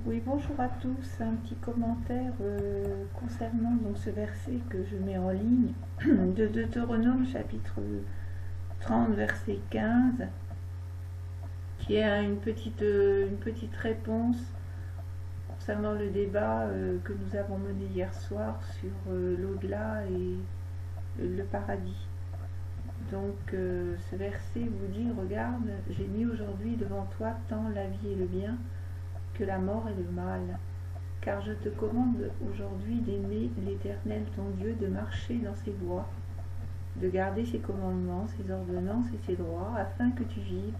Oui, bonjour à tous. Un petit commentaire concernant donc ce verset que je mets en ligne de Deutéronome chapitre 30 verset 15, qui est une petite réponse concernant le débat que nous avons mené hier soir sur l'au-delà et le paradis. Donc ce verset vous dit: regarde, j'ai mis aujourd'hui devant toi tant la vie et le bien que la mort et le mal. Car je te commande aujourd'hui d'aimer l'Éternel ton Dieu, de marcher dans ses voies, de garder ses commandements, ses ordonnances et ses droits, afin que tu vives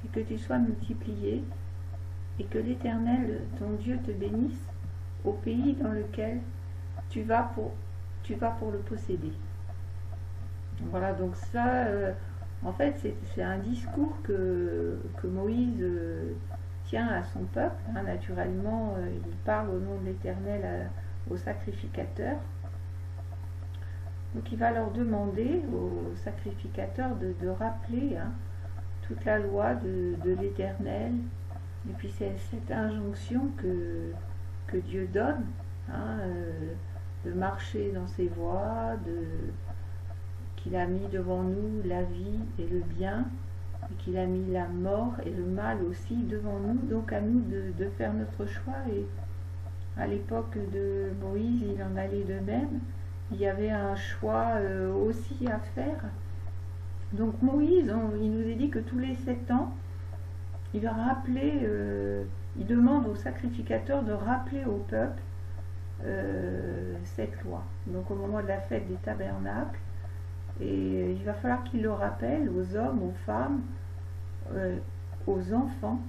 et que tu sois multiplié, et que l'Éternel ton Dieu te bénisse au pays dans lequel tu vas pour le posséder. Voilà, donc ça, en fait, c'est un discours que Moïse tient à son peuple. Naturellement, il parle au nom de l'Éternel aux sacrificateurs. Donc il va leur demander aux sacrificateurs de rappeler toute la loi de l'Éternel. Et puis c'est cette injonction que Dieu donne, de marcher dans ses voies, qu'il a mis devant nous la vie et le bien, et qu'il a mis la mort et le mal aussi devant nous, donc à nous de faire notre choix. Et à l'époque de Moïse, il en allait de même. Il y avait un choix aussi à faire. Donc Moïse, il nous est dit que tous les 7 ans, il demande aux sacrificateurs de rappeler au peuple cette loi. Donc au moment de la fête des tabernacles, et il va falloir qu'il le rappelle aux hommes, aux femmes, aux enfants,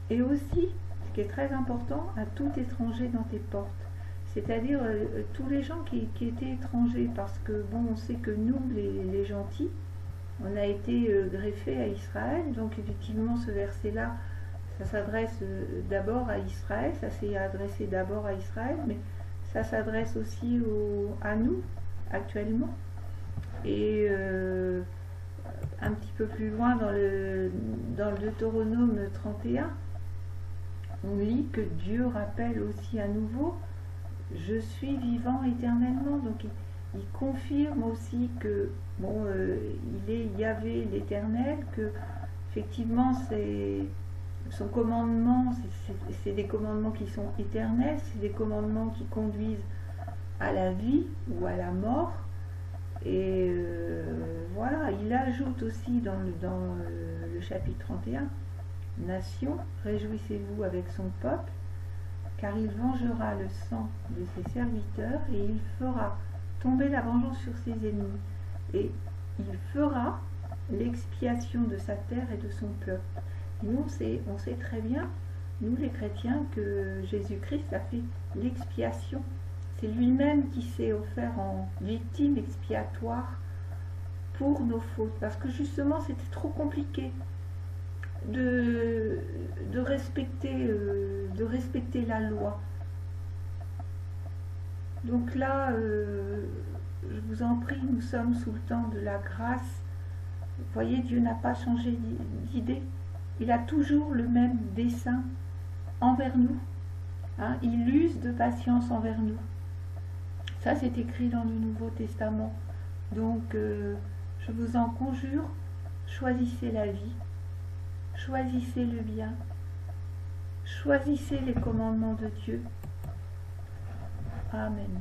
et aussi, ce qui est très important, à tout étranger dans tes portes. C'est-à-dire tous les gens qui étaient étrangers, parce que bon, on sait que nous, les gentils, on a été greffés à Israël. Donc effectivement, ce verset-là, ça s'adresse d'abord à Israël, ça s'est adressé d'abord à Israël, mais ça s'adresse aussi à nous, actuellement. Et un petit peu plus loin dans le Deutéronome 31, on lit que Dieu rappelle aussi à nouveau: je suis vivant éternellement. Donc il confirme aussi que bon, il est Yahvé l'Éternel, que effectivement son commandement, c'est des commandements qui sont éternels, c'est des commandements qui conduisent à la vie ou à la mort. Et voilà, il ajoute aussi dans le chapitre 31, Nation, réjouissez-vous avec son peuple, car il vengera le sang de ses serviteurs et il fera tomber la vengeance sur ses ennemis. Et il fera l'expiation de sa terre et de son peuple. Et nous, on sait très bien, nous les chrétiens, que Jésus-Christ a fait l'expiation. C'est lui-même qui s'est offert en victime expiatoire pour nos fautes. Parce que justement, c'était trop compliqué de respecter la loi. Donc là, je vous en prie, nous sommes sous le temps de la grâce. Vous voyez, Dieu n'a pas changé d'idée. Il a toujours le même dessein envers nous. Il use de patience envers nous. Ça, c'est écrit dans le Nouveau Testament. Donc, je vous en conjure, choisissez la vie, choisissez le bien, choisissez les commandements de Dieu. Amen.